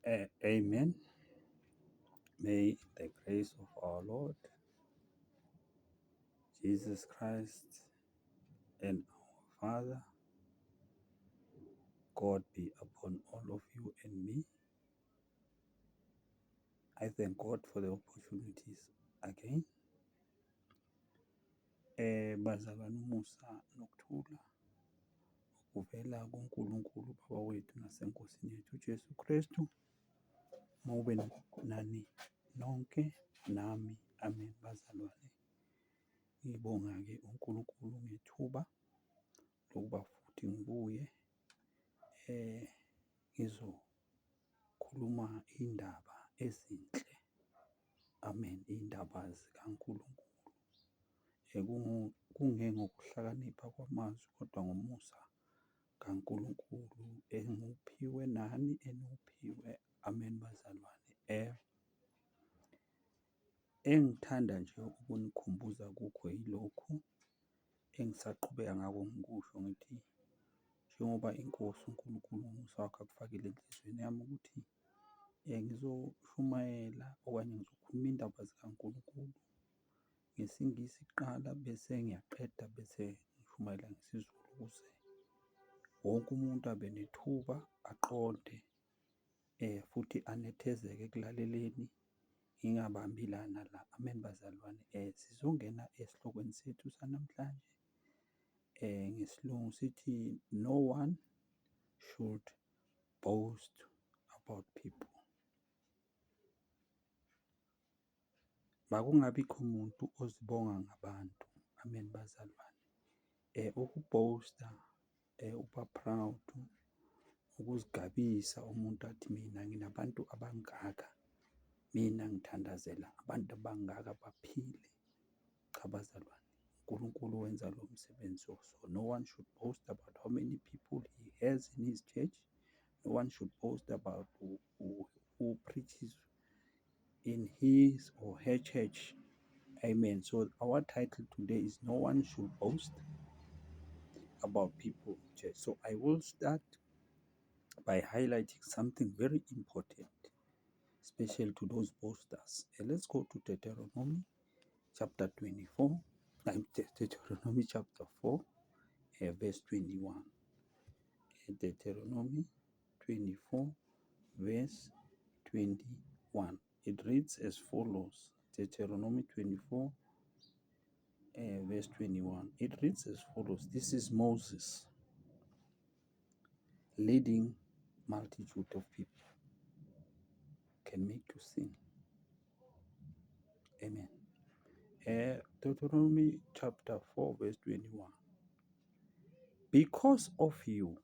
Amen. May the grace of our Lord Jesus Christ and our Father, God be upon all of you and me. I thank God for the opportunities again. Bazalwane umusa nokuthula kuvela kuNkulunkulu Baba wethu naseNkosini yethu uJesu Kristu. Mawube nani nonke nami. Amen. Bazalwane, ngibonga-ke uNkulunkulu ngethuba lokuba futhi ngibuye ngizokhuluma indaba ezinhle. Amen. Iy'ndaba zikaNkulunkulu. Kungengokuhlakanipha kwamazwi kodwa ngomusa kaNkulunkulu engiwuphiwe nani eniwuphiwe. Amen bazalwane. Engithanda nje ukunikhumbuza kukho yilokhu engisaqhubeka ngako ngikusho ngithi njengoba iNkosi uNkulunkulu ngomusa wakhe akufakile enhliziyweni yami ukuthi ngizoshumayela okanye ngizokhuluma indaba zikaNkulunkulu ngesiNgisi kuqala bese ngiyaqeda bese ngishumayela ngesiZulu ukuze wonke umuntu abe nethuba aqonde futhi anethezeke ekulaleleni, ngingabambi lana la. Amen bazalwane. Sizongena esihlokweni sethu sanamhlanje. NgesiLungu sithi no one should boast about people. Makungabikho umuntu ozibonga ngabantu. Amen bazalwane. Ukubhosta, uba proud, ukuzigabisa umuntu athi mina nginabantu abangaka, mina ngithandazela abantu abangaka baphile. Cha bazalwane, uNkulunkulu wenza lo msebenzi. So no one should boast about how many people he has in his church. No one should boast about who preaches in his or her church. Amen. So our title today is no one should boast about people in church. So I will start by highlighting something very important, special to those boasters. Let's go to Deuteronomy chapter 24. Deuteronomy chapter 4, verse 21. Deuteronomy 24, verse 21. It reads as follows. Deuteronomy 24, verse 21. It reads as follows. This is Moses leading multitude of people. Can make you sing. Amen. Deuteronomy chapter 4, verse 21. Because of you,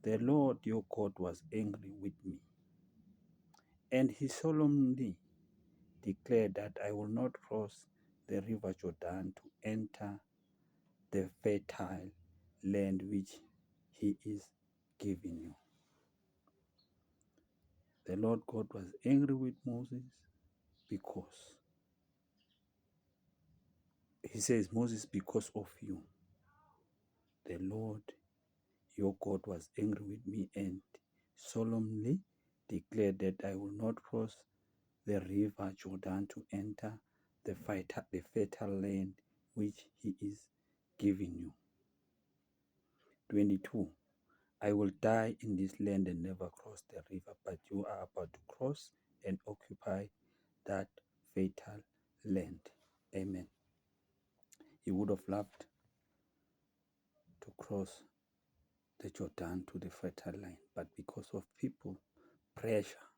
the Lord your God was angry with me, and he solemnly declared that I will not cross the river Jordan to enter the fertile land which he is giving you. The Lord God was angry with Moses because he says, Moses, because of you, the Lord your God was angry with me and solemnly declared that I will not cross the river Jordan to enter the fertile land which he is giving you. 22. I will die in this land and never cross the river, but you are about to cross and occupy that fertile land. Amen. He would have loved to cross the Jordan to the fertile land, but because of people, pressure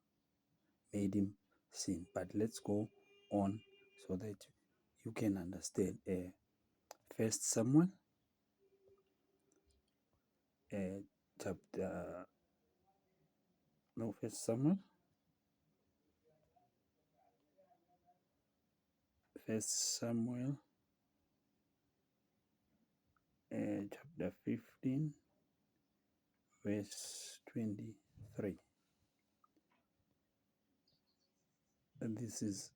made him sin. But let's go on so that you can understand. First Samuel First Samuel chapter 15 verse 23. And this is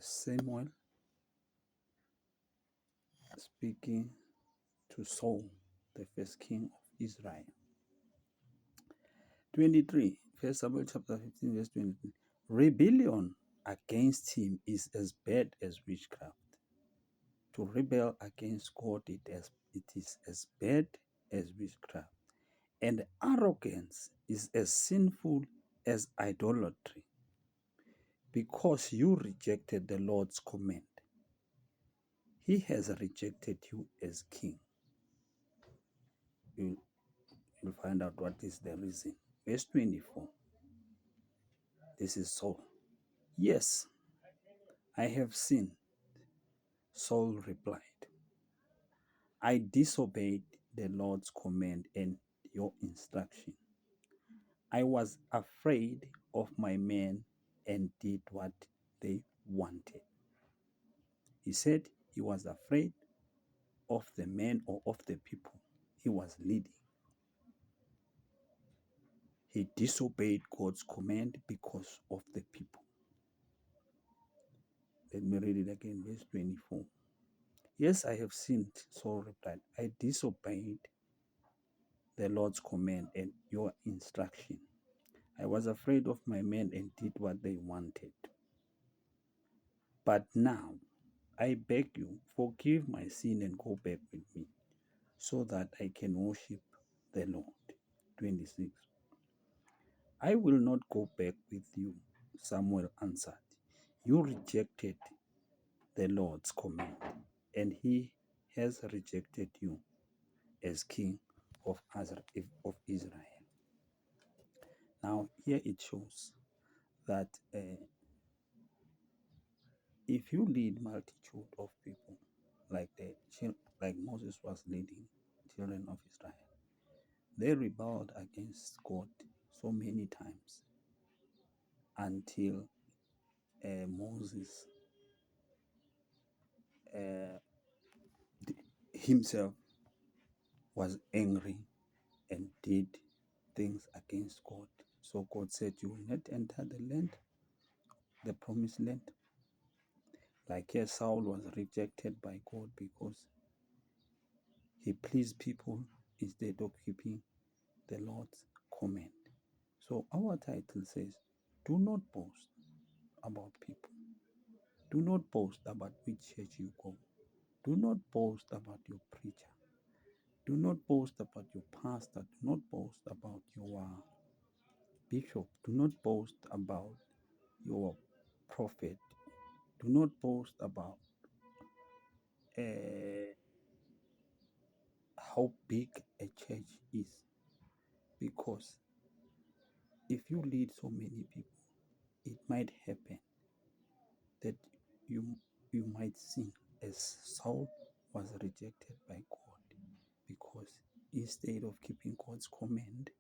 Samuel speaking to Saul, the first king of Israel. 23, 1 Samuel chapter 15, verse 23. Rebellion against him is as bad as witchcraft. To rebel against God, it is as bad as witchcraft. And arrogance is as sinful as idolatry. Because you rejected the Lord's command, he has rejected you as king. You'll find out what is the reason. Verse 24. This is Saul. Yes, I have sinned. Saul replied, I disobeyed the Lord's command and your instruction. I was afraid of my men and did what they wanted. He said he was afraid of the men or of the people he was leading. He disobeyed God's command because of the people. Let me read it again, verse 24. Yes, I have sinned, Saul replied. I disobeyed the Lord's command and your instruction. I was afraid of my men and did what they wanted. But now, I beg you, forgive my sin and go back with me, so that I can worship the Lord. 26. I will not go back with you, Samuel answered. You rejected the Lord's command, and he has rejected you as king of Israel. Now, here it shows that if you lead multitude of people, like Moses was leading children of Israel, they rebelled against God so many times until Moses himself was angry and did things against God. So God said, you will not enter the land, the promised land. Like here, Saul was rejected by God because he pleased people instead of keeping the Lord's command. So our title says, do not boast about people. Do not boast about which church you go. Do not boast about your preacher. Do not boast about your pastor. Do not boast about your bishop. Do not boast about your prophet. Do not boast about how big a church is. Because if you lead so many people, it might happen that you might sin as Saul was rejected by God, because instead of keeping God's command,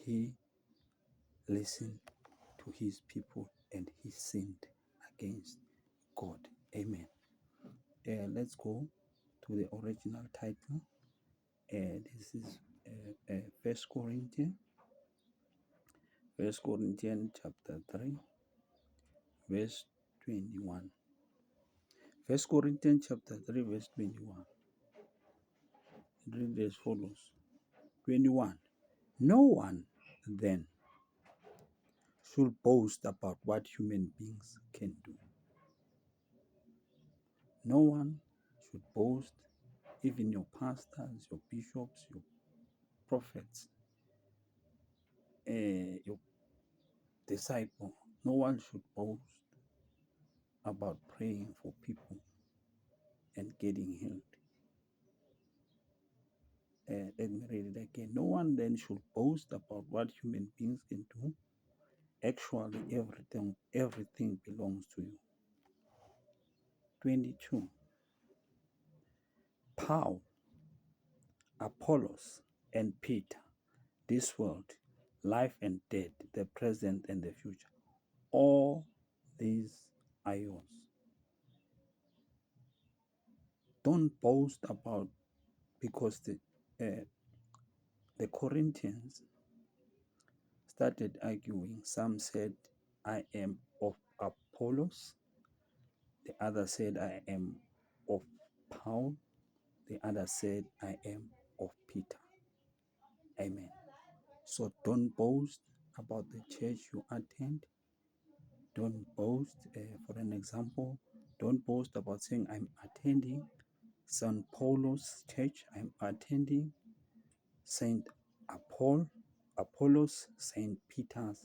he listened to his people and he sinned against God. Amen. Let's go to the original title. This is First Corinthians chapter 3, verse 21. First Corinthians chapter 3, verse 21. It reads as follows. 21. No one then should boast about what human beings can do. No one should boast, even your pastors, your bishops, your prophets, your disciple. No one should boast about praying for people and getting healed. Let me read it again. No one then should boast about what human beings can do. Actually, everything belongs to you. 22. Paul, Apollos, and Peter, this world, life and death, the present and the future, all these are yours. Don't boast about, because the Corinthians started arguing. Some said, I am of Apollos. The other said, I am of Paul. The other said, I am of Peter. Amen. So don't boast about the church you attend. Don't boast, for an example, don't boast about saying, I'm attending St. Paul's Church, I'm attending St. Apollos, St. Peter's.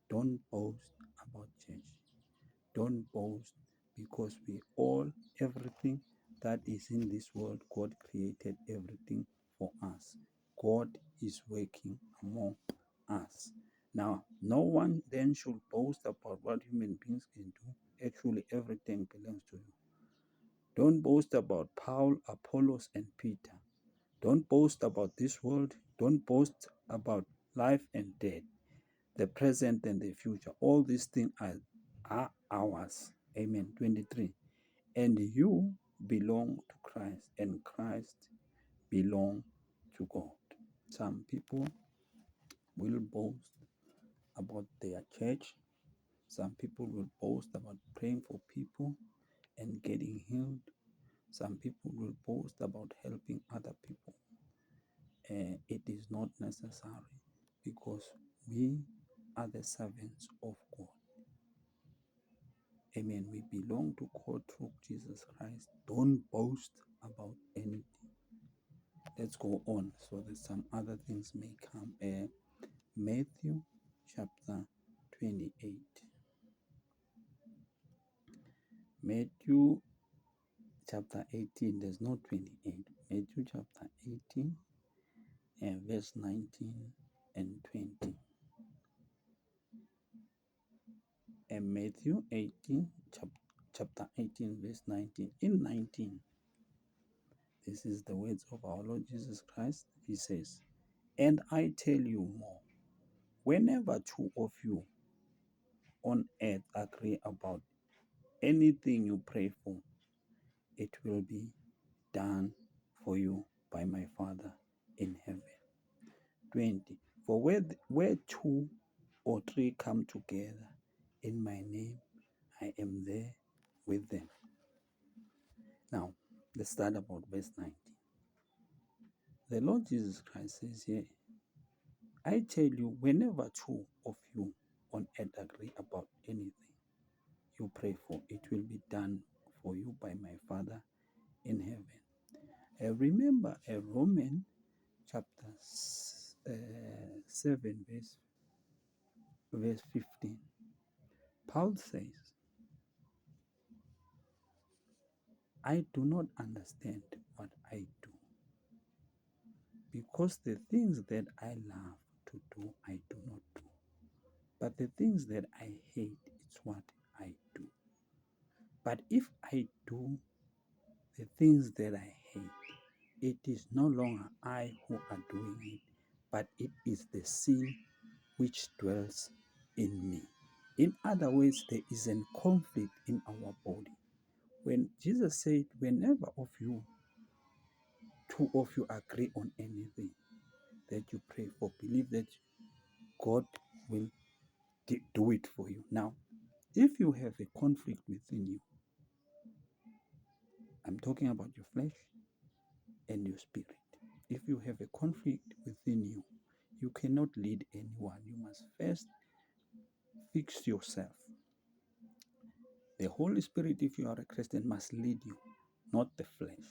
Don't boast about church. Don't boast, because everything that is in this world, God created everything for us. God is working among us. Now, no one then should boast about what human beings can do. Actually, everything belongs to you. Don't boast about Paul, Apollos, and Peter. Don't boast about this world. Don't boast about life and death, the present and the future. All these things are ours. Amen. 23. And you belong to Christ, and Christ belong to God. Some people will boast about their church. Some people will boast about praying for people and getting healed. Some people will boast about helping other people. It is not necessary, because we are the servants of God. Amen. We belong to God through Jesus Christ. Don't boast about anything. Let's go on, so that some other things may come. Matthew chapter 28. Matthew chapter 18. There's no 28. Matthew chapter 18 and verse 19 and 20. And Matthew 18, chapter 18, verse 19. In 19, this is the words of our Lord Jesus Christ. He says, and I tell you more, whenever two of you on earth agree about anything you pray for, it will be done for you by my Father in heaven. 20. For where two or three come together in my name, I am there with them. Now, let's start about verse 19. The Lord Jesus Christ says here, I tell you, whenever two of you on earth agree about anything you pray for, it will be done for you by my Father in heaven. Remember Romans chapter 7, verse 15. Paul says, I do not understand what I do, because the things that I love to do, I do not do. But the things that I hate, it's what I do. But if I do the things that I hate, it is no longer I who are doing it, but it is the sin which dwells in me. In other words, there is a conflict in our body. When Jesus said, whenever two of you agree on anything that you pray for, believe that God will do it for you. Now, if you have a conflict within you, I'm talking about your flesh and your spirit. If you have a conflict within you, you cannot lead anyone. You must first fix yourself. The Holy Spirit, if you are a Christian, must lead you, not the flesh.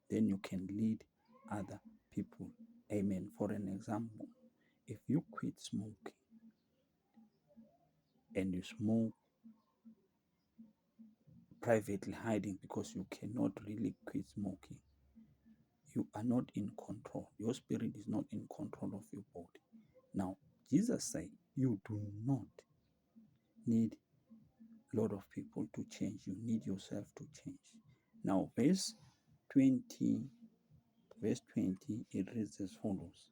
Then you can lead other people. Amen. For an example, if you quit smoking and you smoke privately, hiding because you cannot really quit smoking, you are not in control. Your spirit is not in control of your body. Now, Jesus said, you do not need a lot of people to change. You need yourself to change. Now, verse 20, it reads as follows.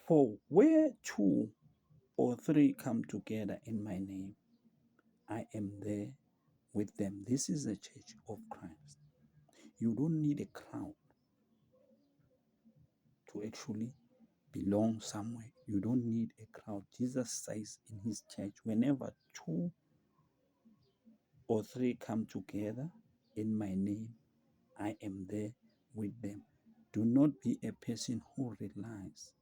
For where two or three come together in my name, I am there with them. This is the church of Christ. You don't need a crowd to actually belong somewhere. You don't need a crowd. Jesus says in his church, whenever two or three come together in my name, I am there with them. Do not be a person who relies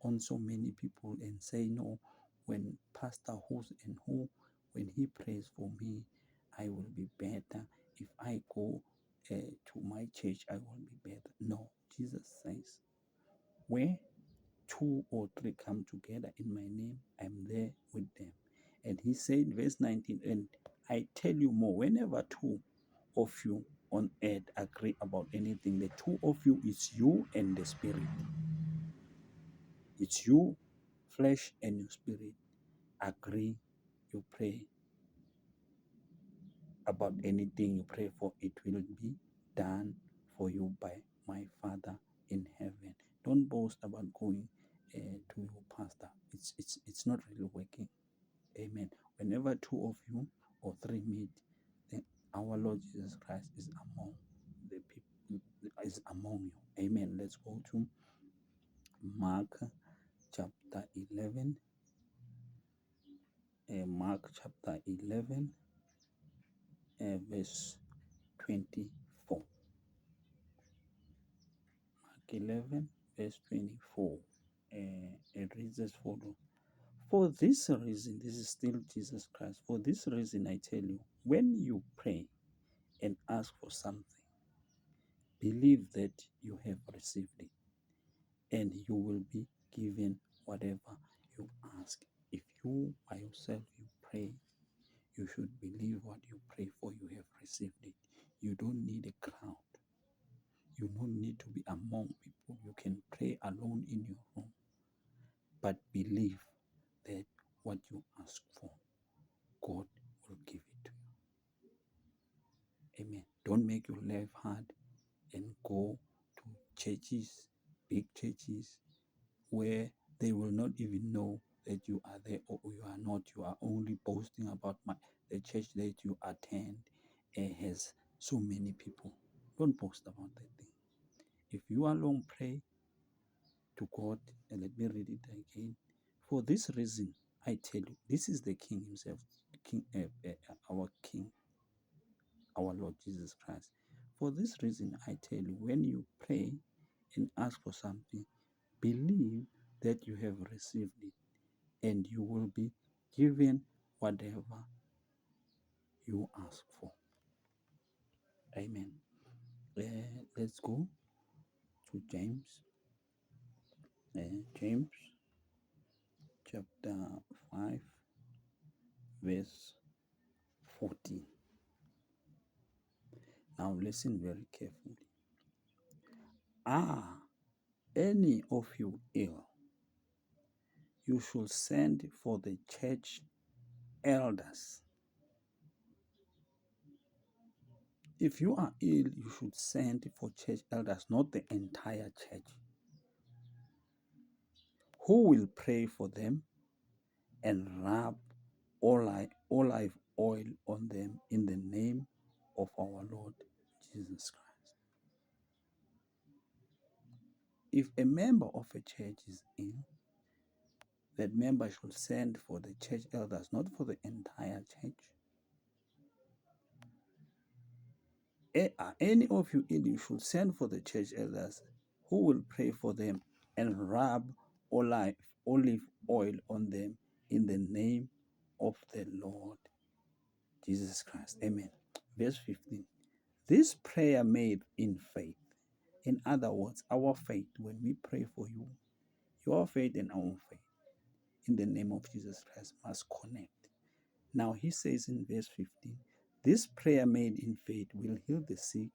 on so many people and say, no, when Pastor who's and who, when he prays for me, I will be better. If I go to my church, I will be better. No, Jesus says, where two or three come together in my name, I'm there with them. And he said, verse 19, and I tell you more, whenever two of you on earth agree about anything, the two of you is you and the spirit. It's you, flesh, and your spirit. Agree, you pray about anything you pray for, it will be done for you by my Father in heaven. Don't boast about going to your pastor. It's not really working. Amen. Whenever two of you or three meet, then our Lord Jesus Christ is among the people, is among you. Amen. Let's go to Mark chapter 11. Mark chapter 11, verse 24. Mark 11, verse 24. It reads as follows. For this reason, this is still Jesus Christ. For this reason, I tell you, when you pray and ask for something, believe that you have received it, and you will be given whatever you ask. If you by yourself you pray, you should believe what you pray for, you have received it. You don't need a crowd. You don't need to be among people. You can pray alone in your room. But believe that what you ask for, God will give it to you. Amen. Don't make your life hard and go to churches, big churches, where they will not even know that you are there or you are not. You are only boasting about the church that you attend has so many people. Don't boast about that thing. If you alone pray to God, and let me read it again. For this reason, I tell you, this is the King himself, King, our King, our Lord Jesus Christ. For this reason, I tell you, when you pray and ask for something, believe that you have received it, and you will be given whatever you ask for. Amen. Let's go to James. James chapter 5, verse 14. Now listen very carefully. Are any of you ill? You should send for the church elders. If you are ill, you should send for church elders, not the entire church, who will pray for them and rub olive oil on them in the name of our Lord Jesus Christ. If a member of a church is ill, that member should send for the church elders, not for the entire church. Are any of you ill, you should send for the church elders, who will pray for them and rub olive oil on them in the name of the Lord Jesus Christ. Amen. Verse 15. This prayer made in faith. In other words, our faith, when we pray for you, your faith and our faith in the name of Jesus Christ must connect. Now he says in verse 15, this prayer made in faith will heal the sick,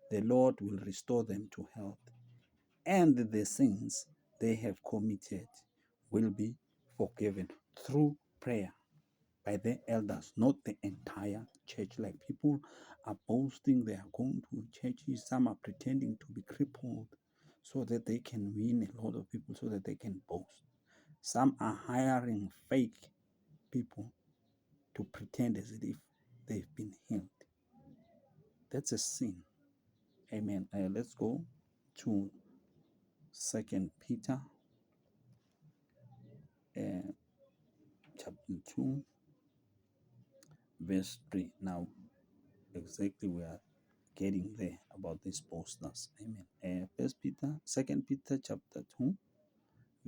the Lord will restore them to health, and the sins they have committed will be forgiven through prayer by the elders, not the entire church. Like people are boasting, they are going to churches, some are pretending to be crippled so that they can win a lot of people, so that they can boast. Some are hiring fake people to pretend as if they've been healed. That's a sin. Amen. Let's go to 2 Peter chapter 2, verse 3. Now, exactly we are getting there about these posters. Amen. First Peter, 2 Peter chapter 2,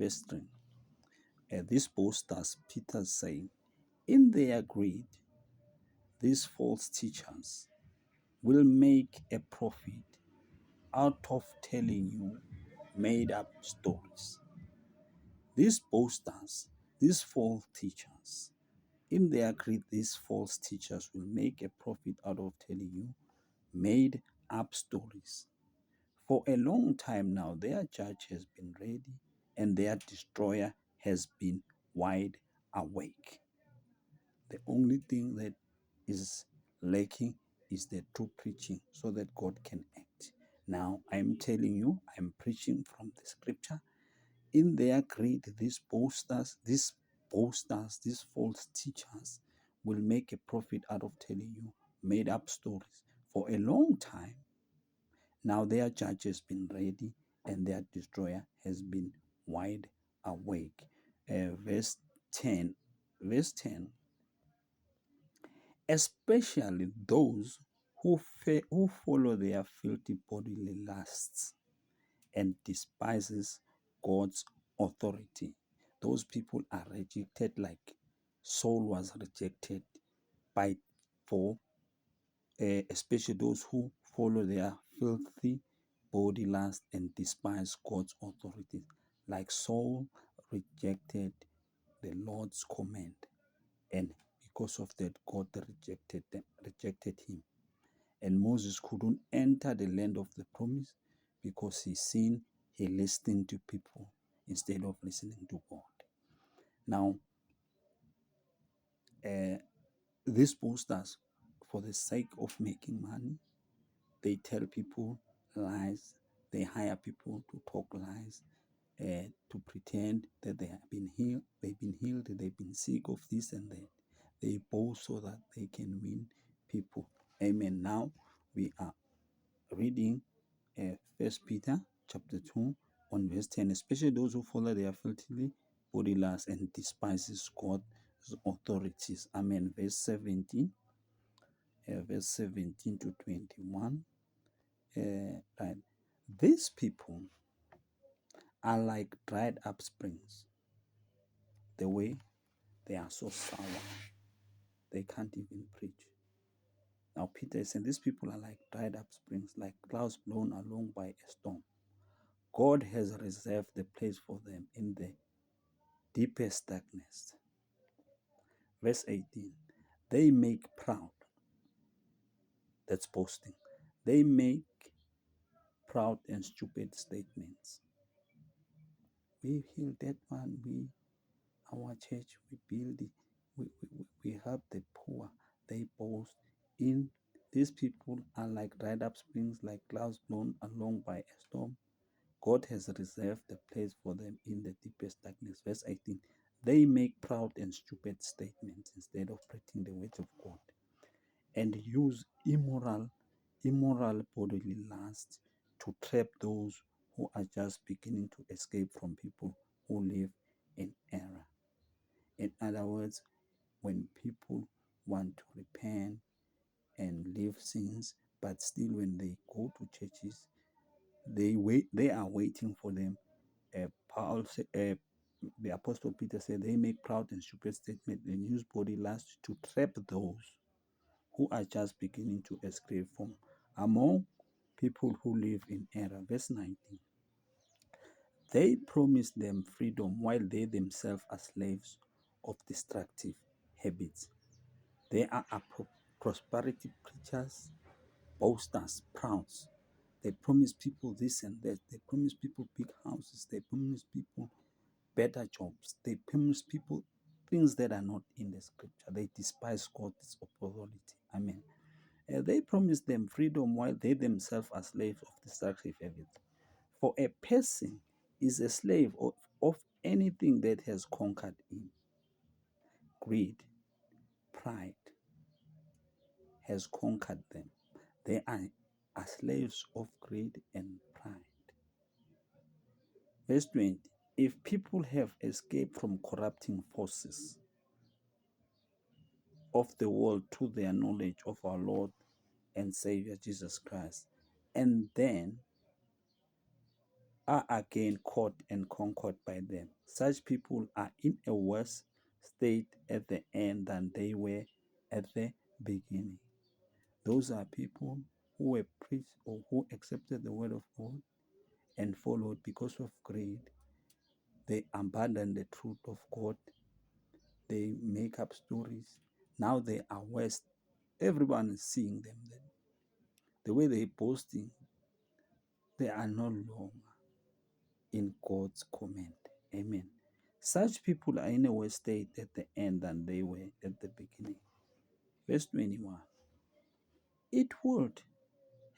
Verse 3. These boasters, Peter saying, in their greed, these false teachers will make a profit out of telling you made up stories. These boasters, these false teachers, in their greed, these false teachers will make a profit out of telling you made up stories. For a long time now, their judge has been ready and their destroyer has been wide awake. The only thing that is lacking is the true preaching so that God can act. Now, I'm telling you, I'm preaching from the scripture. In their greed, these boasters, these false teachers will make a profit out of telling you made up stories. For a long time, now their judge has been ready and their destroyer has been wide awake. Verse 10. Verse 10. Especially those who follow their filthy bodily lusts and despises God's authority. Those people are rejected like Saul was rejected by for especially those who follow their filthy body lust and despise God's authority, like Saul rejected the Lord's command, and because of that, God rejected him. And Moses couldn't enter the land of the promise because he listened to people instead of listening to God. Now, these boasters, for the sake of making money, they tell people lies. They hire people to talk lies, to pretend that they have been healed. They've been healed. They've been sick of this and that. They boast so that they can win people. Amen. Now we are reading First Peter chapter 2 on verse 10, especially those who follow their filthy body lusts and despises God's authorities. Amen. Verse 17, verse 17 to 21. Right. These people are like dried up springs. The way they are so sour, they can't even preach. Now Peter is saying these people are like dried up springs, like clouds blown along by a storm. God has reserved the place for them in the deepest darkness. Verse 18. They make proud. That's boasting. They make proud and stupid statements. We healed that one. Our church, we build it. We help the poor. They boast. In these people are like dried up springs, like clouds blown along by a storm. God has reserved the place for them in the deepest darkness. Verse 18. They make proud and stupid statements instead of preaching the words of God, and use immoral bodily lust to trap those who are just beginning to escape from people who live in error. In other words, when people want to repent and leave sins, but still when they go to churches, they are waiting for them. The Apostle Peter said they make proud and stupid statements and use body lust to trap those who are just beginning to escape from among people who live in error. Verse 19. They promise them freedom while they themselves are slaves of destructive habits. They are prosperity preachers, boasters, prouds. They promise people this and that. They promise people big houses. They promise people better jobs. They promise people things that are not in the scripture. They despise God's authority. Amen. They promise them freedom while they themselves are slaves of destructive habits. For a person is a slave of anything that has conquered him. Greed, pride has conquered them. They are slaves of greed and pride. Verse 20. If people have escaped from corrupting forces of the world to their knowledge of our Lord and Savior Jesus Christ, and then are again caught and conquered by them. Such people are in a worse state at the end than they were at the beginning. Those are people who were preached or who accepted the word of God and followed because of greed. They abandon the truth of God. They make up stories. Now they are worse. Everyone is seeing them. The way they're boasting, they are no longer in God's command. Amen. Such people are in a worse state at the end than they were at the beginning. Verse 21. It would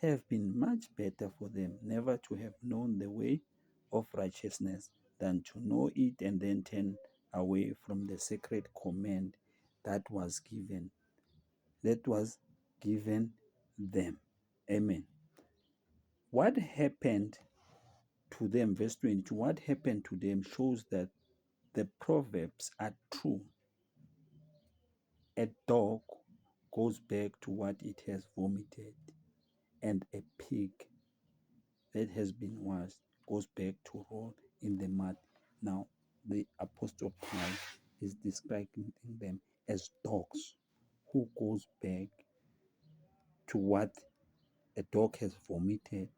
have been much better for them never to have known the way of righteousness than to know it and then turn away from the sacred command that was given them. Amen. What happened to them, verse 22, what happened to them shows that the proverbs are true. A dog goes back to what it has vomited, and a pig that has been washed goes back to roll in the mud. Now, the Apostle Paul is describing them as dogs who goes back to what a dog has vomited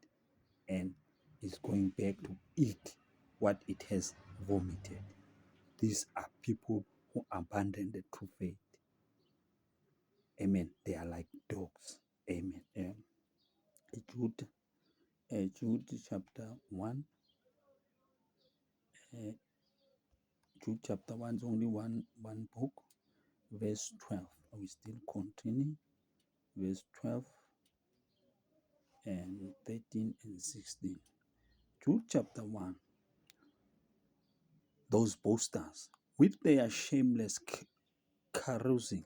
and is going back to eat what it has vomited. These are people who abandon the true faith. Amen. They are like dogs. Amen. Jude, Jude chapter 1. Jude chapter 1 is only one book. Verse 12. We still continue. Verse 12 and 13 and 16. Jude chapter 1. Those boasters, with their shameless carousing,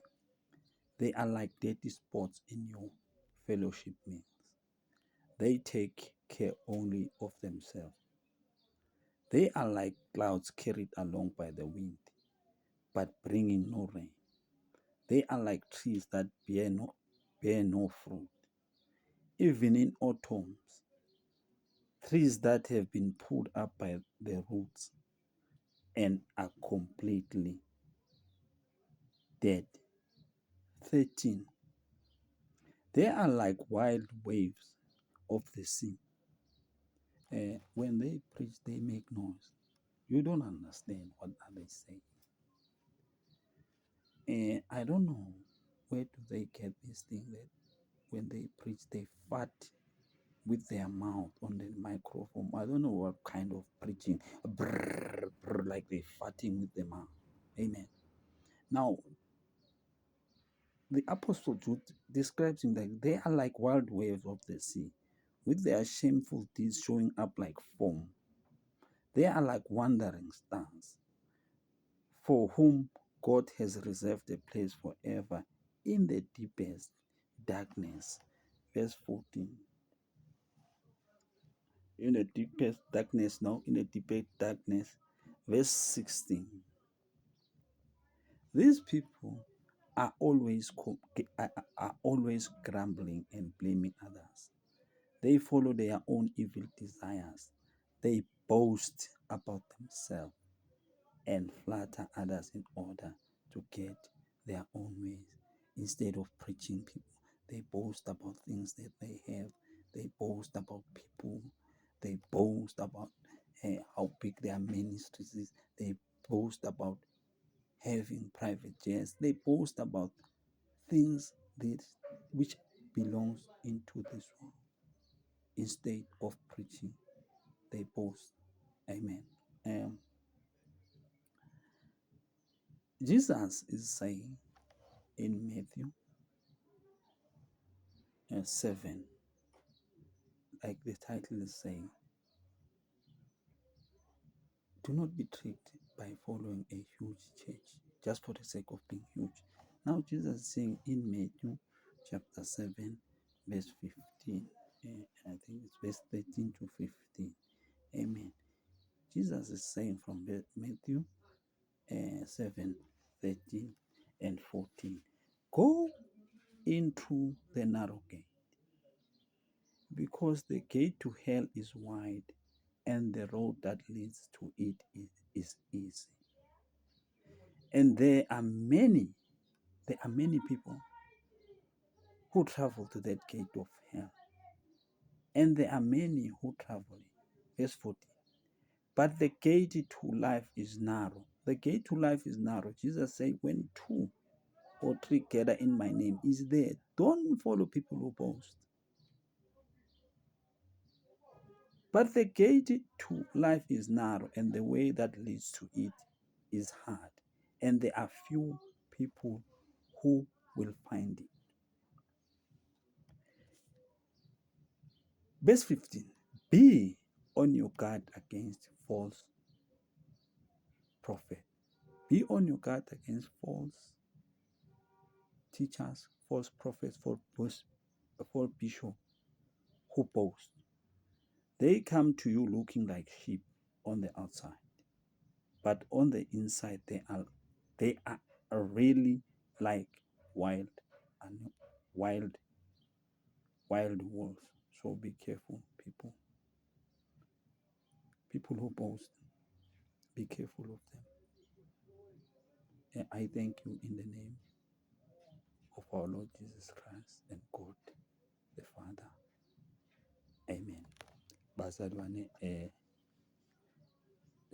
they are like dirty spots in your fellowship meals. They take care only of themselves. They are like clouds carried along by the wind, but bringing no rain. They are like trees that bear no fruit. Even in autumns, trees that have been pulled up by the roots and are completely dead. 13. They are like wild waves of the sea. When they preach, they make noise. You don't understand what are they saying. I don't know where do they get this thing that when they preach, they fart with their mouth on the microphone. I don't know what kind of preaching, brrr, brrr, like they farting with the mouth. Amen. Now, the Apostle Jude describes him like they are like wild waves of the sea, with their shameful deeds showing up like foam. They are like wandering stars, for whom God has reserved a place forever in the deepest darkness. Verse 14. In the deepest darkness, now in the deepest darkness. Verse 16. These people are always grumbling and blaming others. They follow their own evil desires. They boast about themselves and flatter others in order to get their own ways. Instead of preaching people, they boast about things that they have. They boast about people. They boast about how big their ministries is. They boast about having private jets. They boast about things that which belongs into this world. Instead of preaching, they boast. Amen. Jesus is saying in Matthew 7, like the title is saying, do not be tricked by following a huge church just for the sake of being huge. Now Jesus is saying in Matthew chapter 7, verse 15, I think it's verse 13 to 15. Amen. Jesus is saying from Matthew 7, 13 and 14, go into the narrow gate, because the gate to hell is wide and the road that leads to it is easy. And there are many people who travel to that gate of hell. And there are many who travel it. Verse 14. But the gate to life is narrow. The gate to life is narrow. Jesus said, when 2 or 3 gather in my name, is there. Don't follow people who boast. But the gate to life is narrow, and the way that leads to it is hard. And there are few people who will find it. Verse 15. Be on your guard against false prophets. Be on your guard against false teachers, false prophets, false bishops who boast. They come to you looking like sheep on the outside, but on the inside they are really like wild wild wolves. So be careful, people. People who boast, be careful of them. And I thank you in the name of our Lord Jesus Christ and God the Father. Amen. Bazalwane,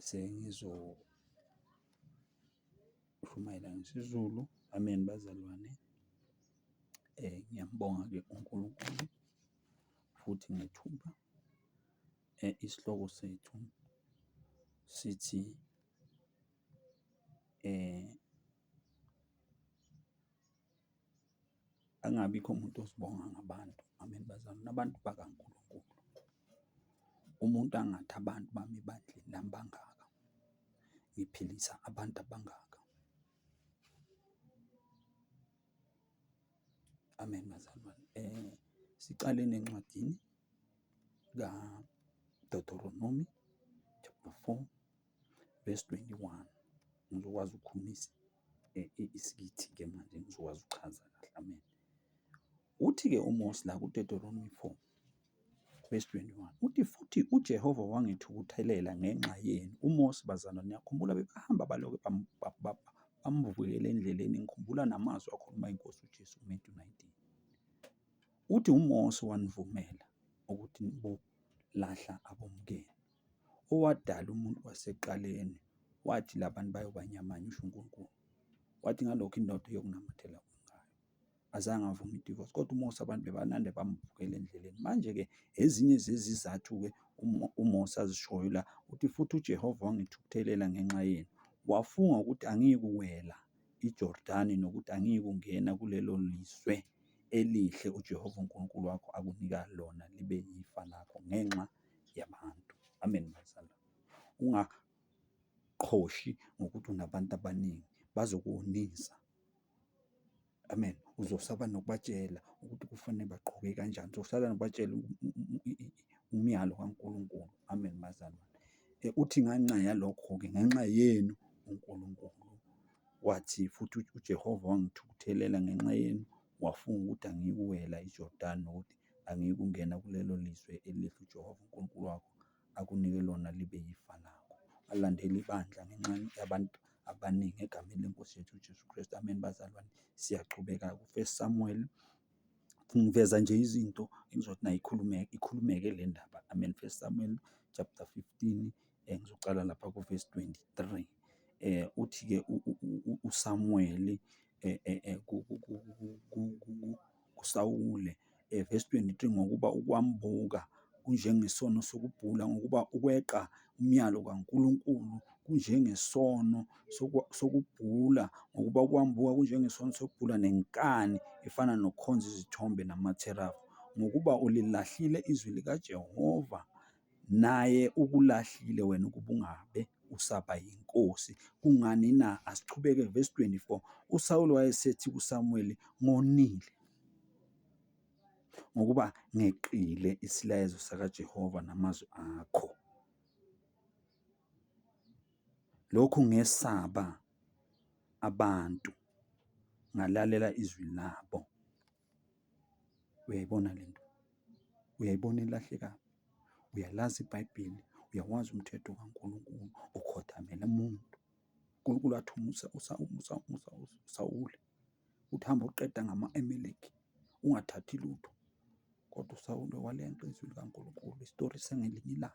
sengizohumayela ngesizulu. Amen bazalwane. Ngiyambonga ke uNkulunkulu futhi ngethuba. Isihloko sethu sithi angabikho umuntu osibonga ngabantu. Amen bazalwane. Nabantu bakaNkulunkulu. Umuntu angathi abantu bami ebandleni lami bangaka, ngiphilisa abantu abangaka. Amen bazalwane. Siqaleni encwadini kaDeuteronomy chapter 4 verse 21. Ngizokwazi ukukhuluma isikithi-ke manje, ngizokwazi ukuchaza kahle. Amen. Uthi-ke uMose la kuDeuteronomy 4 verse 21 uthi, futhi uJehova wangithukuthelela ngenxa yenu. uMose bazalwane, niyakhumbula bebahamba baloke bambukela endleleni. Ngikhumbula namazwi akhuluma inkosi uJesu Matthew 19. Uthi uMose wanivumela ukuthi nibulahla abomkenu, owadala umuntu wasekuqaleni, wathi labantu bayobanyamanya, usho uNkulunkulu. Wathi ngalokho indoda yokunamathela ngayo. Azange avuma idivorce, kodwa uMose abantu bebanande bambukela endleleni. Manje-ke ezinye zezizathu-ke uMose azishoyo la, uthi futhi uJehova wangithukuthelela ngenxa yenu, wafunga ukuthi angikuwela iJordani nokuthi angikungena kulelo lizwe elihle uJehova uNkulunkulu wakho akunika lona libe yifa lakho ngenxa yabantu. Amen bazalwane. Ungaqhoshi ngokuthi unabantu abaningi bazokuwonisa. Amen. Uzosaba nokubatshela ukuthi kufanele bagqoke kanjani. Uzosala nokubatshela umyalo kaNkulunkulu. Amen bazalwane. Uthi ngenxa yalokho-ke, ngenxa yenu uNkulunkulu wathi futhi uJehova wangithukuthelela ngenxa yenu, wafunga ukuthi angikuwela iJordani nokuthi angikungena kulelo lizwe elihle uJehova uNkulunkulu wakho akunike lona libe yifa lakho. Alandela ibandla ngenxa yabantu abaningi egameni lenkosi yethu uJesu Kristu. Amen bazalwane. Siyaqhubeka ku1 Samuel. Ngiveza nje izinto engizothi nayo ikhulumeke le ndaba. Amen. 1 Samuel chapter 15. Ngizocala lapha ku verse 23. Uthi-ke uSamuel kuSawule verse 23, ngokuba ukwambuka kunjengesono sokubhula, ngokuba ukweqa umyalo kaNkulunkulu kunjengesono sokubhula, ngokuba ukwambuka kunjengesono sokubhula, nenkani efana nokukhonza izithombe namatherafu, ngokuba ulilahlile izwi likaJehova, naye ukulahlile wena ukuba ungabe usaba yinkosi. Kungani na? Asichubeke verse 24. uSawule wayesethi kuSamuel, ngonile ngokuba ngeqile isilayezo sakaJehova namazwi akho. Lokhu ngesaba abantu, ngalalela izwi labo. Uyayibona lento? Uyayibona ilahlekayo? Uyalazi iBhayibheli? Uyawazi umthetho kaNkulunkulu, ukhothamele umuntu. uNkulunkulu athuma uSawule uthi hamba uqeda ngama-Amaleki, ungathathi lutho. Kodwa uSawule waleqa izwi likaNkulunkulu. Isitori sengelinye ilanga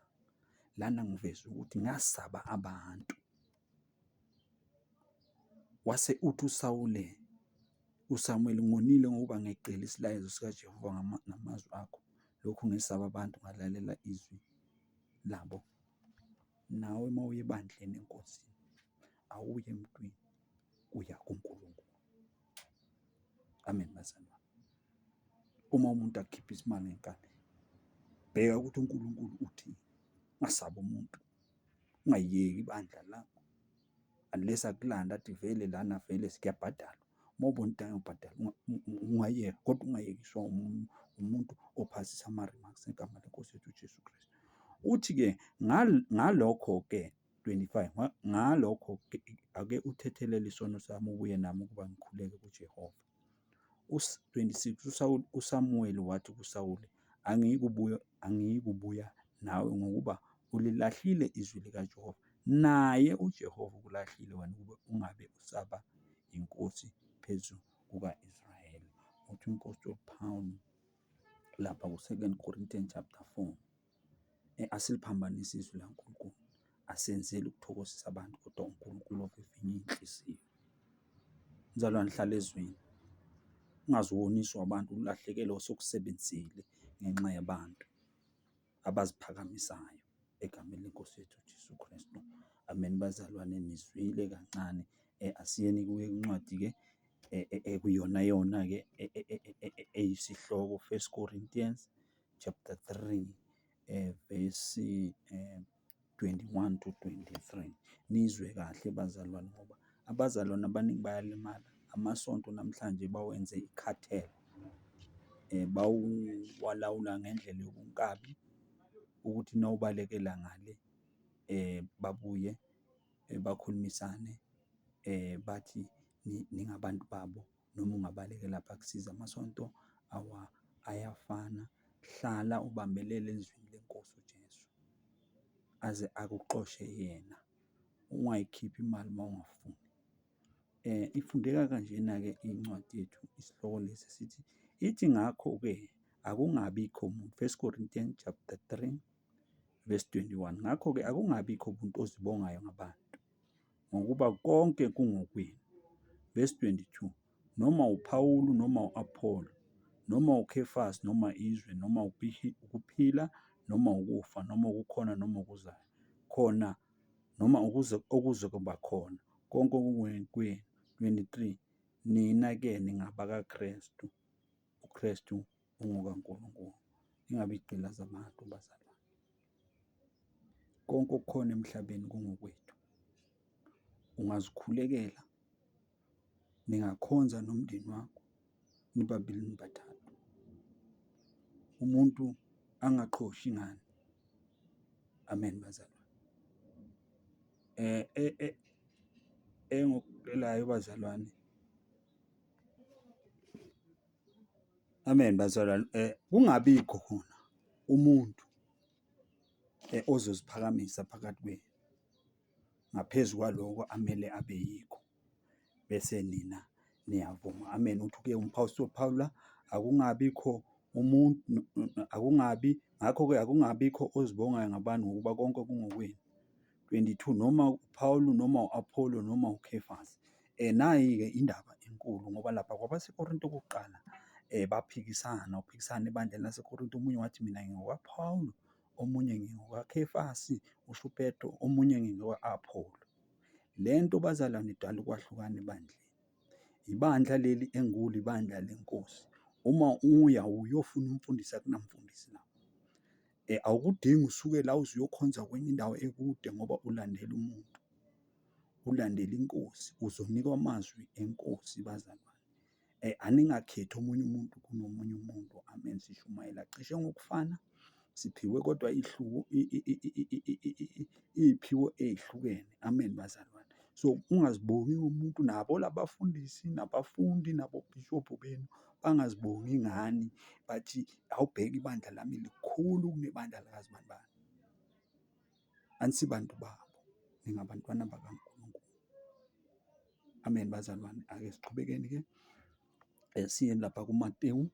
lana ngiveza ukuthi ngasaba abantu. Wase uthi uSamuel, ngonile ngokuba ngegxile isilayezo sikaJehova namazwi akho. Lokhu ngesaba abantu ngalalela izwi labo. Nawe uma uye ebandleni enkosini, awuye emntwini, uya kuNkulunkulu. Amen, bazalwane. Uma umuntu akhipha isimali ngenkani, bheka ukuthi uNkulunkulu uthini. Ungasabi umuntu, ungayiyeki ibandla lakho unless akulanda athi vele lana vele sikuyabhadalwa. Uma ubona ukuthi ayobhadala ungayeka, kodwa ungayekiswa umuntu ophasisa ama-remarks ngegama leNkosi yethu uJesu Kristu. Uthi-ke ngalokho-ke 25, ngalokho-ke ake uthethelele isono sami ubuye nami ukuba ngikhuleke kuJehova. 26, uSamuweli wathi kuSawule, angiyikubuya nawe ngokuba ulilahlile izwi likaJehova. Naye uJehova ukulahlile wena ukuba ungabe usaba inkosi phezu kuka-Israyeli. Uthi uMpostoli uPawulu lapha ku-2 Corinthians chapter 4, asiliphambanise izwi laNkulunkulu, asenzeli ukuthokozisa abantu, kodwa uNkulunkulu ovivinya iy'nhliziyo. Mzalwane, hlala ezweni, ungaziwoniswa abantu, ulahlekelwe osokusebenzile ngenxa yabantu abaziphakamisayo egameni leNkosi yethu uJesu Kristu. Amen, bazalwane, nizwile kancane. Asiyeni kwincwadi-ke ekuyona-ke eyisihloko, 1 Corinthians chapter 3 verse 21 to 23. Nizwe kahle bazalwane, ngoba abazalwane abaningi bayalimala. Amasonto namhlanje bawenze i-cartel, bawalawula ngendlela yobunkabi ukuthi nawubalekela ngale babuye bakhulumisane, bathi ningabantu babo noma ungabalekela bakusiza. Amasonto ayafana. Hlala ubambelele ezwini leNkosi uJesu aze akuxoshe yena. Ungayikhiphi imali uma ungafuni. Ifundeka kanjena-ke incwadi yethu, isihloko lesi sithi, ithi ngakho-ke akungabikho muntu, 1 Corinthians chapter 3 verse 21. Ngakho-ke akungabikho umuntu ozibongayo ngabantu, ngokuba konke kungokwenu. Verse 22, noma uPawulu noma u-Apholo noma uKhefasi noma izwe noma ukuphila noma ukufa noma ukukhona noma okuzayo khona noma okuzokuba khona, konke kungokwenu. 23, nina-ke ningabakaKrestu, uKrestu ungokaNkulunkulu. Ingabe igqilaza abantu bazalwane. Konke okukhona emhlabeni kungokwethu. Ungazikhulekela, ningakhonza nomndeni wakho, nibabili nibathathu. Umuntu angaqhoshi ingane. Amen, bazalwane. Engikucelayo bazalwane, amen bazalwane, kungabikho khona umuntu ozoziphakamisa phakathi kwenu ngaphezu kwaloko amele abe yikho, bese nina niyavuma. Amen. Uthi-ke uMpostoli Phawula, akungabikho umuntu, ngakho-ke akungabikho ozibongayo ngabantu ngokuba konke kungokwenu. 22, noma uPawulu noma u-Apholo noma uKhefasi. Nayi-ke indaba enkulu, ngoba lapha kwabaseKorinto okokuqala baphikisana ebandleni laseKorinto. Omunye wathi mina ngingokwaPhawulu, omunye ngingokwaKhefasi, usho uPetro, omunye ngingokwa-Apholo. Le nto bazalwane idala ukwahlukana ebandleni. Ibandla leli enguli ibandla leNkosi. Uma uyofuna umfundisi akunamfundisi la. Awukudingi usuke la uze uyokhonza kwenye indawo ekude ngoba ulandela umuntu, ulandela iNkosi, uzonikwa amazwi eNkosi bazalwane. Aningakhethi omunye umuntu kunomunye umuntu. Amen. Sishumayela cishe ngokufana, siphiwe kodwa iy'phiwo ey'hlukene. Amen bazalwane. So ungazibongi umuntu, nabo labafundisi nabafundi nabobhishobhu benu bangazibongi ngani bathi awubheka ibandla lami likhulu kunebandla likazibanibani. anisibantu babo, ningabantwana bakaNkulunkulu. Amen, bazalwane. Ake siqhubekeni-ke siye lapha kuMatewu,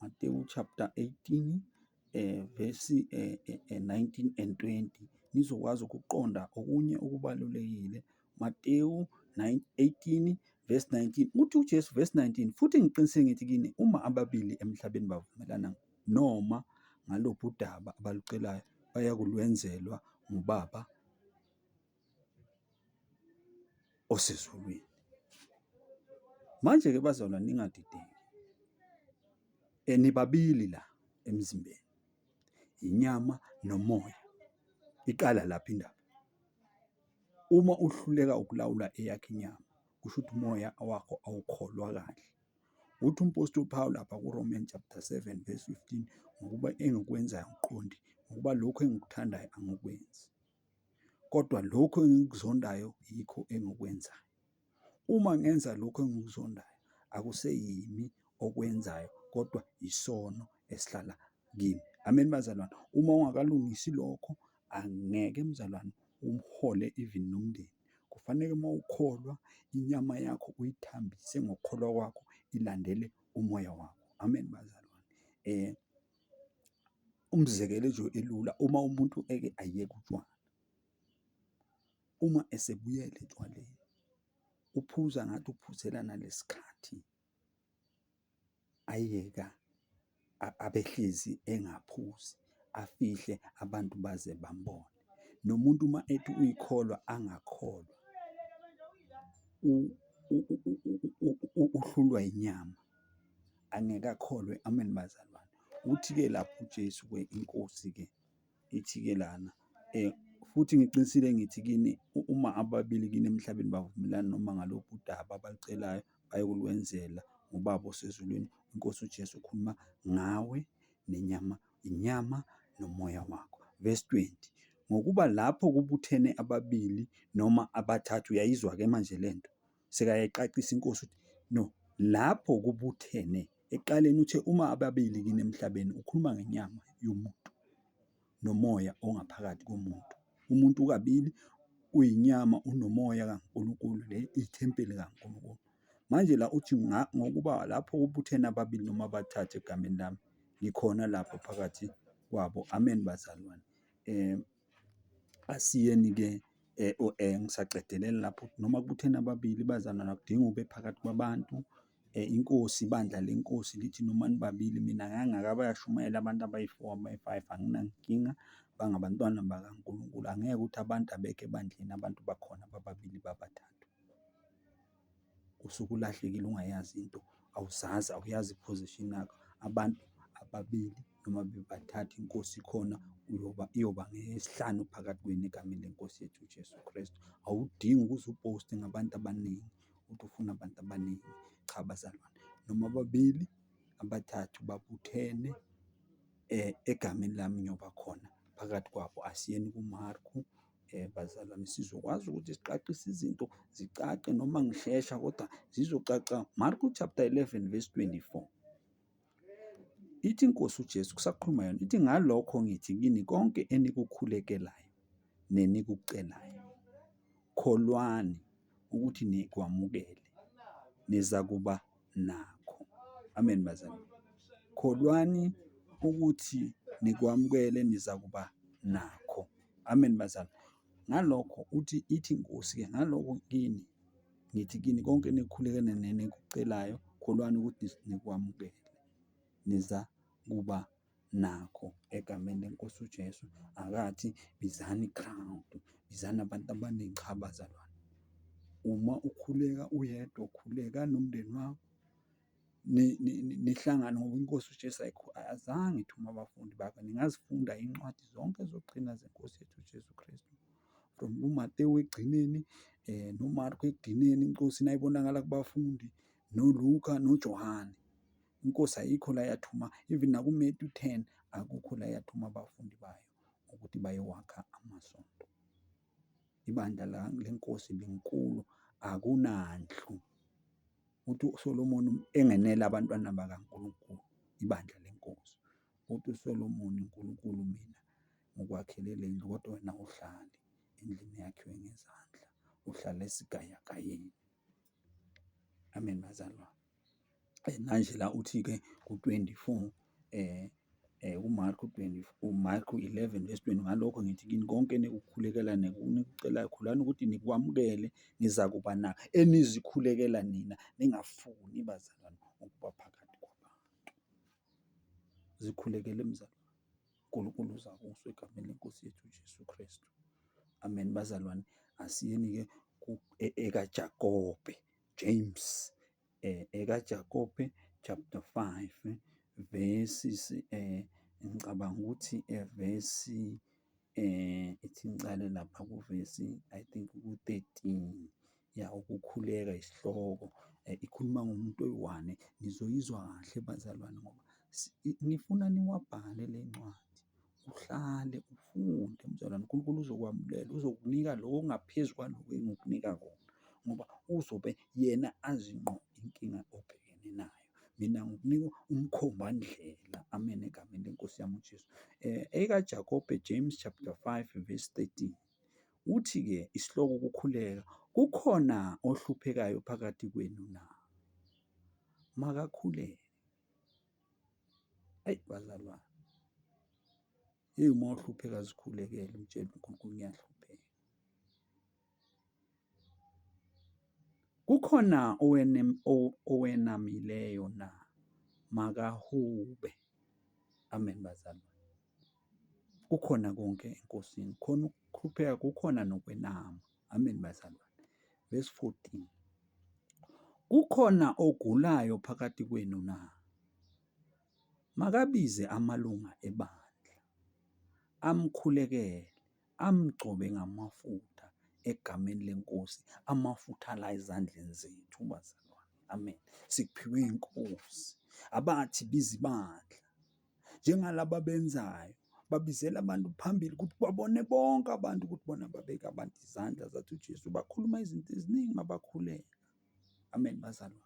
Matewu chapter 18, verse 19 and 20, nizokwazi ukuqonda okunye okubalulekile. Matewu 18 verse 19 uthi uJesu, verse 19, futhi ngiqinisile ngithi kini, uma ababili emhlabeni bavumelana noma ngaluphi udaba abalucelayo, bayakulwenzelwa nguBaba osezulwini. Manje-ke bazalwane, ningadideki. Nibabili la emzimbeni, inyama nomoya. Iqala lapha indaba. Uma uhluleka ukulawula eyakho inyama, kusho ukuthi umoya wakho awukholwa kahle. Uthi umpostoli Paul lapha kuRomans chapter 7 verse 15, ngokuba engikwenzayo angiqondi, ngokuba lokhu engikuthandayo angikwenzi, kodwa lokhu engikuzondayo yikho engikwenzayo. Uma ngenza lokhu engikuzondayo, akuseyimi okwenzayo, kodwa isono esihlala kimi. Amen, bazalwane. Uma ungakalungisi lokho, angeke mzalwane umhole even nomndeni. Kufanele uma ukholwa, inyama yakho uyithambise ngokukholwa kwakho, ilandele umoya wakho. Amen, bazalwane. Umzekelo nje elula, uma umuntu eke ayeke utshwala, uma esebuyele etshwaleni, uphuza ngathi uphuzela nalesikhathi ayeka abehlezi engaphuzi, afihle abantu baze bambone. Nomuntu uma ethi uyikholwa angakholwa, uhlulwa inyama, angeke akholwe. Amen, bazalwane. Uthi-ke lapho uJesu-ke, inkosi-ke ithi-ke lana, futhi ngiqinisile ngithi kini, uma ababili kini emhlabeni bavumelana noma ngaluphi udaba abalucelayo, bayokulwenzela nguBaba osezulwini. Inkosi uJesu ukhuluma ngawe nenyama, inyama nomoya wakho. Verse 20, ngokuba lapho kubuthene ababili noma abathathu, uyayizwa-ke manje le nto, sekayayicacisa inkosi ukuthi no, lapho kubuthene. Ekuqaleni uthe uma ababili kini emhlabeni, ukhuluma ngenyama yomuntu nomoya ongaphakathi komuntu. Umuntu kabili uyinyama, unomoya kaNkulunkulu, le ithempeli kaNkulunkulu. Manje la uthi ngokuba lapho kubuthene ababili noma abathathu egameni lami, ngikhona lapho phakathi kwabo. Amen, bazalwane. Asiyeni-ke ngisaqedelela lapho, noma kubuthene ababili bazalwane, akudingi ube phakathi kwabantu. Inkosi, ibandla lenkosi lithi noma nibabili, mina ngangaka bayashumayela abantu abayi-4 abayi-5, anginankinga, bangabantwana bakaNkulunkulu. Angeke ukuthi abantu abekho ebandleni, abantu bakhona bababili babathathu. Usuke ulahlekile ungayazi into, awuzazi, awuyazi iposition yakho. Abantu ababili noma bebathathu, inkosi ikhona, iyoba ngeyesihlanu phakathi kwenu egameni lenkosi yethu uJesu Kristu. Awudingi ukuze uposte ngabantu abaningi, uthi ufuna abantu abaningi. Cha, bazalwane, noma ababili abathathu babuthene egameni lami, ngiyoba khona phakathi kwabo. Asiyeni kuMarku, bazalwane, sizokwazi ukuthi siqaqise izinto zicace, noma ngishesha kodwa zizocaca. Marku chapter 11 verse 24, ithi inkosi uJesu, kusaqhuluma yona, ithi ngalokho ngithi kini, konke enikukhulekelayo nenikucelayo, kholwani ukuthi nikwamukele, niza kuba nakho. Amen, bazalwane. Kholwani ukuthi nikwamukele, niza kuba nakho. Amen, bazalwane. Ngalokho ithi inkosi-ke, ngalokho kini ngithi kini, konke enikukhulekela nenikucelayo, kholwani ukuthi nikwamukele, niza kuba nakho egameni lenkosi uJesu. Akathi bizani i-crowd, bizani abantu abaningi. Cha, bazalwane, uma ukhuleka uyedwa, ukhuleka nomndeni wakho, nihlangane, ngoba inkosi uJesu azange ithume abafundi bakhe. Ningazifunda iy'ncwadi zonke zokugcina zenkosi yethu uJesu Kristu, from uMatewu ekugcineni, noMarku ekugcineni. Inkosi nayibonakala kubafundi, noLuka noJohane. Inkosi ayikho la yathuma, even nakuMathewu 10 akukho la yathuma abafundi bayo ukuthi bayowakha amasonto. Ibandla lenkosi linkulu, akunandlu. Uthi uSolomoni engenela abantwana bakaNkulunkulu, ibandla lenkosi. Uthi uSolomoni, uNkulunkulu mina ukwakhele le ndlu, kodwa wena uhlale endlini yakhiwe ngezandla, uhlale esigayagayeni. Amen, bazalwane. Manje la uthi-ke ku-24 uMarku 11:20, ngalokho ngithi kini konke enikukhulekela nikucelayo, khulani ukuthi nikwamukele, niza kuba nakho enizikhulekela nina, ningafuni bazalwane ukuba phakathi kwabantu. Zikhulekele mzalwane, uNkulunkulu uza kusho egameni leNkosi yethu uJesu Kristu. Amen, bazalwane. Asiyeni-ke ekaJakobe, James, ekaJakobe chapter 5 verses ngicabanga ukuthi vesi ithi ngicale lapha kuvesi I think ku-13, ya ukukhuleka isihloko, ikhuluma ngomuntu oyi-1. Nizoyizwa kahle bazalwane, ngoba ngifuna niwabhale le ncwadi, uhlale ufunde mzalwane. uNkulunkulu uzokwamulela, uzokunika lokho okungaphezu kwalokho engikunika kona, ngoba uzobe yena azi ngqo inkinga obhekene nayo. Mina ngikunika umkhombandlela. Amen, egameni leNkosi yami uJesu. EkaJakobe, James chapter 5 verse 13, uthi-ke isihloko ukukhuleka, kukhona ohluphekayo phakathi kwenu na? Makakhuleke. Hayi bazalwane, uma uhlupheka zikhulekele, umtshele uNkulunkulu ngiyahlupheka. Kukhona owenamileyo na? Makahube. Amen, bazalwane. Kukhona konke enkosini, khona ukuhlupheka, kukhona nokwenama. Amen, bazalwane. Verse 14, kukhona ogulayo phakathi kwenu na? Makabize amalunga ebandla, amkhulekele, amgcobe ngamafutha egameni leNkosi, amafutha la ezandleni zethu bazalwane. Amen. Sikuphiwe iNkosi, abathi biza ibandla njengalaba benzayo, babizela abantu phambili ukuthi babone bonke abantu ukuthi bona babeka abantu izandla zathi uJesu. Bakhuluma izinto eziningi mabakhuleka. Amen, bazalwane.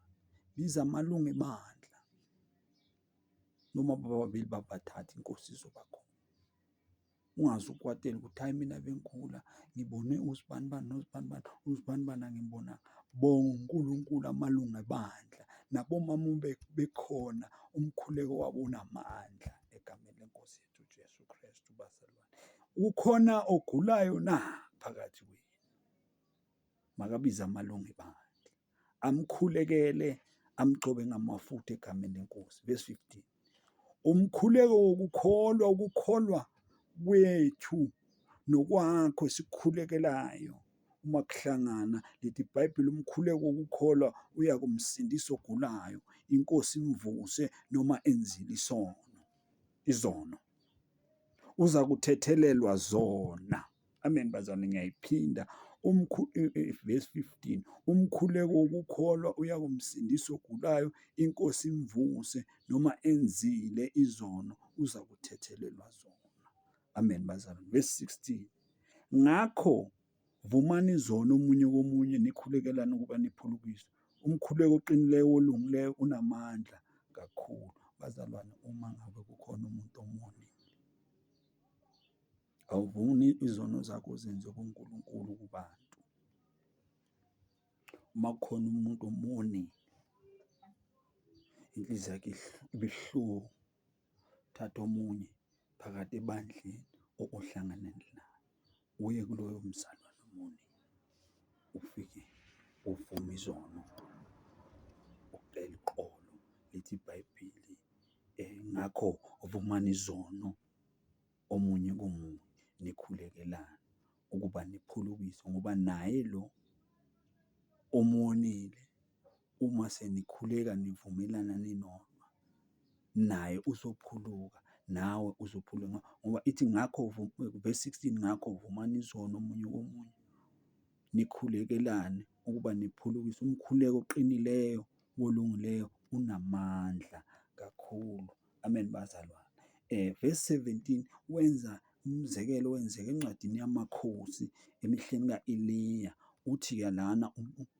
Biza amalunga ebandla, noma bababili babathatha, iNkosi izoba khona. Ungaze ukwatele ukuthi hayi mina bengikhula ngibone uzibanibani nozibanibani, uzibanibani angimbonanga. Bonga uNkulunkulu amalunga ebandla, nabomama bekhona, umkhuleko wabo unamandla egameni leNkosi yethu uJesu Kristu bazalwane. Ukhona ogulayo na phakathi kwenu? Makabize amalunga ebandla, amkhulekele, amgcobe ngamafutha egameni leNkosi. Verse 15, umkhuleko wokukholwa, ukukholwa kwethu nokwakho esikukhulekelayo uma kuhlangana, lithi iBhayibheli, umkhuleko wokukholwa uya kumsindisa ogulayo, iNkosi imvuse noma enzile izono, uza kuthethelelwa zona. Amen, bazalwane. Ngiyayiphinda, verse 15, umkhuleko wokukholwa uya kumsindisa ogulayo, iNkosi imvuse noma enzile izono, uza kuthethelelwa zona. Amen, bazalwane. Verse 16, ngakho vumani izono omunye komunye, nikhulekelane ukuba niphulukiswe. Umkhuleko oqinileyo olungileyo unamandla kakhulu. Bazalwane, uma ngabe kukhona umuntu omonile, awuvuni izono zakho zenziwe kuNkulunkulu kubantu. Uma kukhona umuntu omonile, inhliziyo yakhe ibihlungu, thatha omunye phakathi ebandleni okuhlangana naye, uye kuloyo mzalwane omonile, ufike uvume izono, ucele uxolo. Lithi iBhayibheli, ngakho vumani izono omunye komunye, nikhulekelane ukuba niphulukiswe, ngoba naye lo omonile, uma senikhuleka nivumelana ninonke, naye uzophuluka, nawe uzophuluka. Ngoba ithi ngakho, verse 16, ngakho vumani izono omunye komunye, nikhulekelane ukuba niphulukiswe. Umkhuleko oqinileyo olungileyo unamandla kakhulu. Amen, bazalwane. Verse 17, wenza umzekelo owenzeka encwadini yamakhosi emihleni ka-Eliya. Uthi-ke lana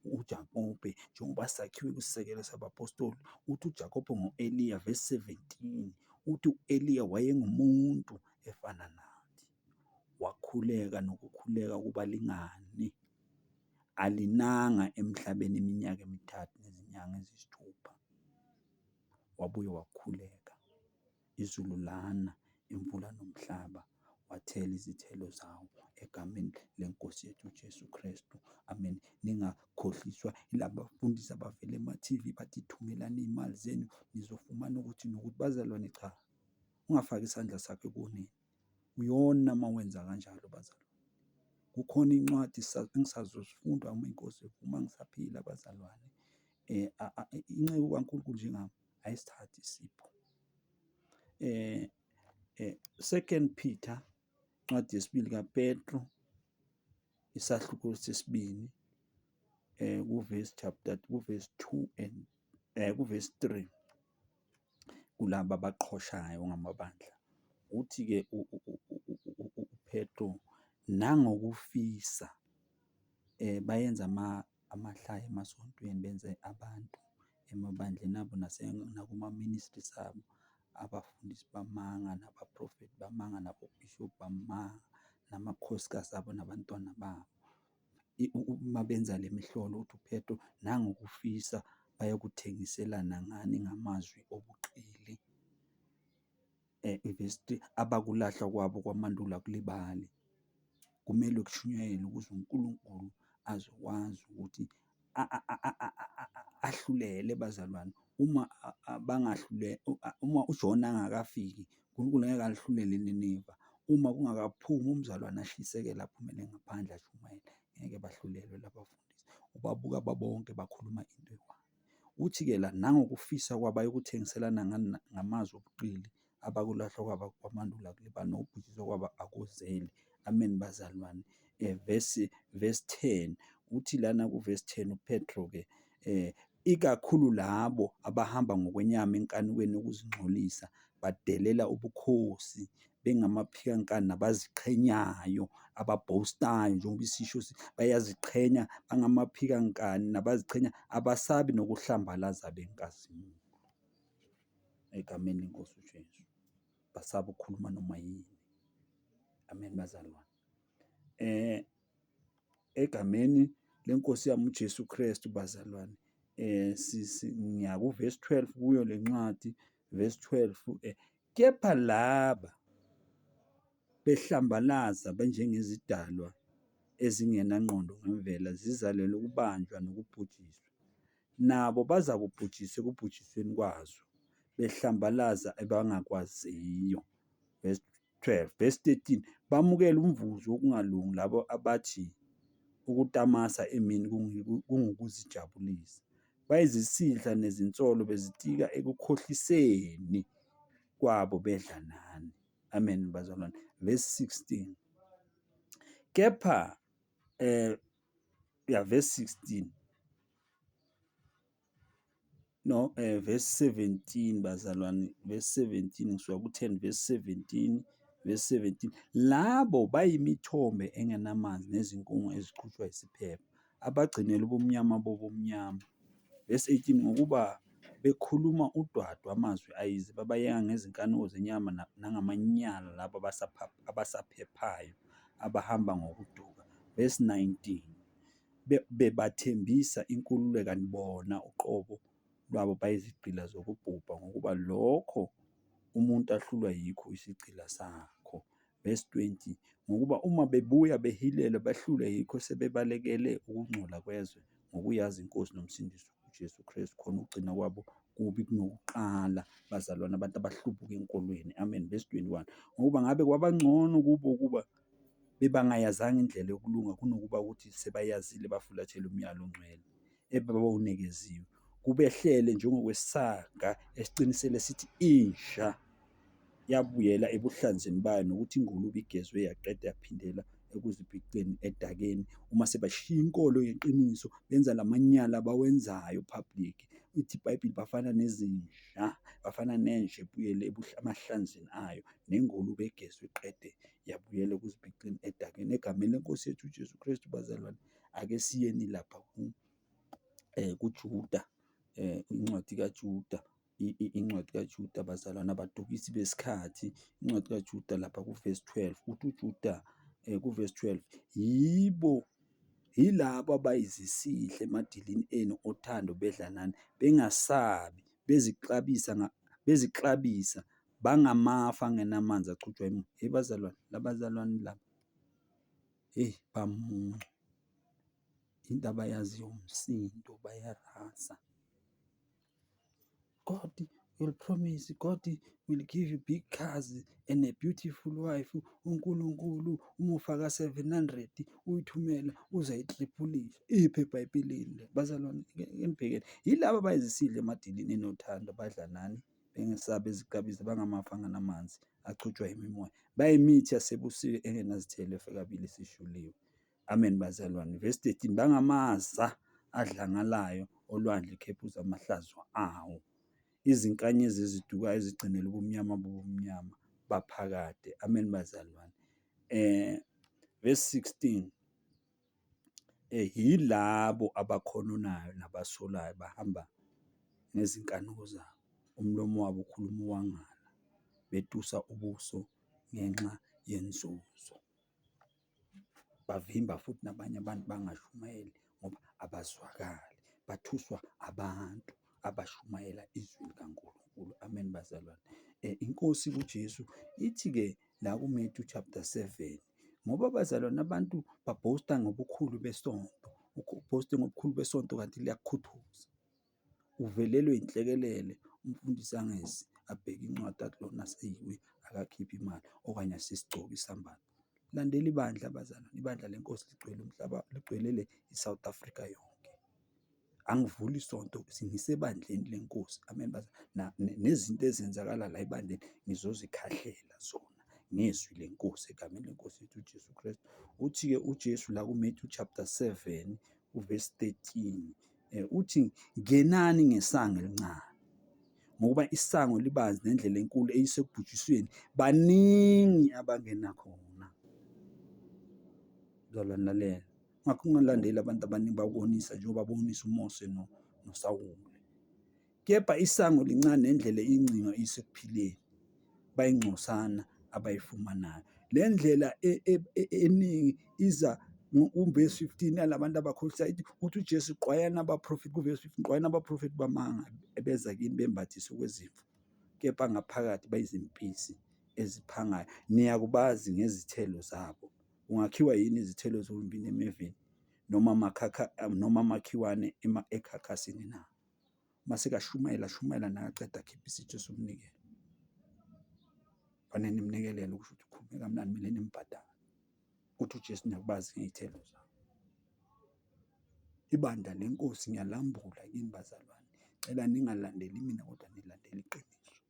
uJakobe, njengoba sakhiwe kwisisekelo sabapostoli, uthi uJakobe ngo-Eliya, verse 17, uthi u-Eliya wayengumuntu efana nathi. ukukhuleka nokukhuleka kubalingani. Alinanga emhlabeni iminyaka 3 nezinyanga eziyisithupha. Wabuye wakhuleka. Izulu lana, imvula nomhlaba, wathela izithelo zawo egameni leNkosi yethu uJesu Kristu. Amen. Ningakhohliswa ilabafundisi abavela ema-TV bathi thumelani iy'mali zenu nizofumana ukuthi nokuthi. Bazalwane, cha, ungafaki isandla sakho ekoneni. Uyona uma wenza kanjalo bazalwane. Kukhona incwadi engisazosifunda uma iNkosi ivuma ngisaphila bazalwane. Inceku kaNkulunkulu njengami ayisithathi isipho. 2 Peter, incwadi yesibili kaPetru, isahluko sesibini, kuvesi 2 and kuvesi 3, kulaba abaqhoshayo ngamabandla. Uthi-ke uPetru, nangokufisa bayenza amahlaya emasontweni, benze abantu emabandleni abo nakuma-ministries abo. Abafundisi bamanga, nabaprofeti bamanga, nabobhishobhi bamanga, namakhosikazi abo nabantwana babo. Uma benza le mihlolo, uthi uPetru, nangokufisa bayakuthengiselana ngani ngamazwi obuqili. Ivesi 3, abakulahlwa kwabo kwamandulo akulibali. Kumele kushunyayelwe ukuze uNkulunkulu azokwazi ukuthi ahlulele bazalwane. Uma uma uJona angakafiki, uNkulunkulu ngeke alihlulele iNineve. Uma kungakaphumi umzalwane ashisekela aphumele ngaphandle ashumayele, ngeke bahlulelwe labafundisi. Ubabuka babonke bakhuluma into eyi-one. Uthi-ke la, nangokufisa kwabo ayokuthengiselana ngamazwi obuqili. Abakulahlwa kwabo kwamandulo akulibali, nokubhujiswa kwabo akuzeli. Amen bazalwane. Verse 10 uthi lana kuvesi 10 uPetru-ke ikakhulu labo abahamba ngokwenyama enkanukweni yokuzingcolisa, badelela ubukhosi, bengamaphicankani nabaziqhenyayo, ababhostayo, njengoba isisho bayaziqhenya, bangamaphicankani nabaziqhenya, abasabi nokuhlambalaza benkazimulo. Egameni leNkosi uJesu, basaba ukukhuluma noma yini. Amen bazalwane. Egameni leNkosi yami uJesu Kristu bazalwane, ngiya kuvesi 12 kuyo le ncwadi, verse 12. Kepha laba behlambalaza benjengezidalwa ezingenangqondo ngemvela, zizalelwe ukubanjwa nokubhujiswa, nabo bazakubhujiswa ekubhujisweni kwazo, behlambalaza abangakwaziyo. Verse 12. Verse 13, bamukela umvuzo wokungalungi labo abathi ukutamasa emini kungukuzijabulisa. Bayizisidla nezinsolo bezitika ekukhohliseni kwabo bedla nani. Amen bazalwane. Verse 16. Kepha verse 16. No, verse 17 bazalwane, verse 17 ngisuka ku-10 verse 17. Verse 17, labo bayimithombe engenamanzi nezinkungu eziqhutshwa yisiphepho, abagcinela ubumnyama bobumnyama. Verse 18, ngokuba bekhuluma udwadwa amazwi ayize, babayeka ngezinkanuko zenyama nangamanyala labo abasaphephayo abahamba ngokuduka. Verse 19, bebathembisa inkululeko, kanti bona uqobo lwabo bayizigqila zokubhubha, ngokuba lokho umuntu ahlulwa yikho isigcila sakho. Verse 20, ngokuba uma bebuya behilela bahlulwe yikho sebebalekele ukungcola kwezwe ngokuyazi iNkosi nomsindisi uJesu Kristu, khona ukugcina kwabo kubi kunokuqala bazalwane, abantu abahlubuka enkolweni. Amen. Verse 21, ngokuba ngabe kwabangcono kubo ukuba bebangayazanga indlela yokulunga kunokuba ukuthi sebayazile bafulathele umyalo ongcwele ebabawunikeziwe, kubehlele njengokwesaga esiqinisele sithi insha yabuyela ebuhlanzeni bayo, nokuthi ingulube igezwe yaqeda yaphindela ekuzibhiceni edakeni. Uma sebashiya inkolo yeqiniso benza lamanyala abawenzayo public, ithi iBhayibheli bafana nezinsha, bafana nenja ebuyele emahlanzini ayo, nengulube egezwe iqede yabuyela ekuzibhiceni edakeni. Egameni leNkosi yethu uJesu Kristu bazalwane, ake siyeni lapha kuJuda, incwadi kaJuda, incwadi kaJuda bazalwane, abadukisi besikhathi, incwadi kaJuda lapha kuvesi 12 uthi uJuda kuvesi 12, yilabo abayizisihle emadilini enu othando bedla nani, bengasabi, beziklabisa, bangamafa angenamanzi achujwa yimoya. Hey bazalwane, labazalwane laba, hey bamuncu, into abayaziyo umsindo, bayarasa. God will promise, God will give you big cars and a beautiful wife. uNkulunkulu uma ufaka 700 uyithumela uzayitripulisha. Iphepha eBhayibhelini bazalwane, nibhekene. Yilaba abayizisile emadilini enothando, badla nani, bengesabi, bezigqabisa, bangamafa anganamanzi achujwa yimimoya, bayimithi yasebusika engenazithelo efakabili sishuliwe. Amen bazalwane. Verse 13, bangamaza adlangalayo olwandle ikhephu amahlazo awo, izinkanyezi ezidukayo ezigcinela ubumnyama bobumnyama baphakade. Amen bazalwane. Verse 16, yilabo abakhononayo nabasolayo, bahamba ngezinkanuko zabo, umlomo wabo ukhuluma uwangala, betusa ubuso ngenxa yenzuzo. Bavimba futhi nabanye abantu bangashumayeli ngoba abazwakali, bathuswa abantu abashumayela izwi likaNkulunkulu. Amen bazalwane. Inkosi kuJesu ithi-ke la kuMathewu chapter 7, ngoba bazalwane abantu babhosta ngobukhulu besonto, ubhoste ngobukhulu besonto kanti liyakukhuthuza, uvelelwe inhlekelele, umfundisi angezi abheke incwadi athi lona seyiwe akakhiphe imali okanye asisigcoke isambatho. Landela ibandla bazalwane, ibandla lenkosi ligcwele umhlaba, ligcwelele iSouth Africa yonke. Angivuli isonto, ngisebandleni lenkosi. Amen bazalwane. Nezinto ezenzakala la ebandleni ngizozikhahlela zona ngezwi lenkosi, egameni lenkosi yethu uJesu Kristu. Uthi-ke uJesu la kuMathewu chapter 7 uvesi 13, uthi ngenani ngesango elincane, ngokuba isango libanzi nendlela enkulu eyisekubhujisweni baningi abangena khona. Bazalwane lalela, ngakho ungalandeli abantu abaningi babonisa njengoba bonisa uMose noSawule. Kepha isango lincane nendlela iyingcingo isekuphileni, bayingcosana abayifumanayo. Le ndlela eningi iza uvesi 15 yalabantu abakhohlisayo, uthi uJesu xwayana abaprofeti, kuvesi 15, xwayana abaprofeti bamanga ebeza kini bembathise kwezimvu, kepha ngaphakathi bayizimpisi eziphangayo. Niyakubazi ngezithelo zabo. Ungakhiwa yini izithelo zomvini emeveni, noma amakhiwane ekhakhasini na? Mase kashumayela nakaqeda akhiphe isitsho somnikelo. Fanele nimnikelele ukusho ukuthi ukhulume kamnandi, kumele nimbhadale. Uthi uJesu niyakubazi ngey'thelo zabo. Ibandla lenkosi ngiyalambula kini bazalwane, cela ningalandeli mina kodwa nilandele iqiniso.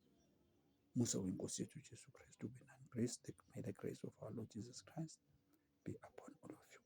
Umusa wenkosi yethu uJesu Kristu ube nani. May the grace of our Lord Jesus Christ be upon all of you.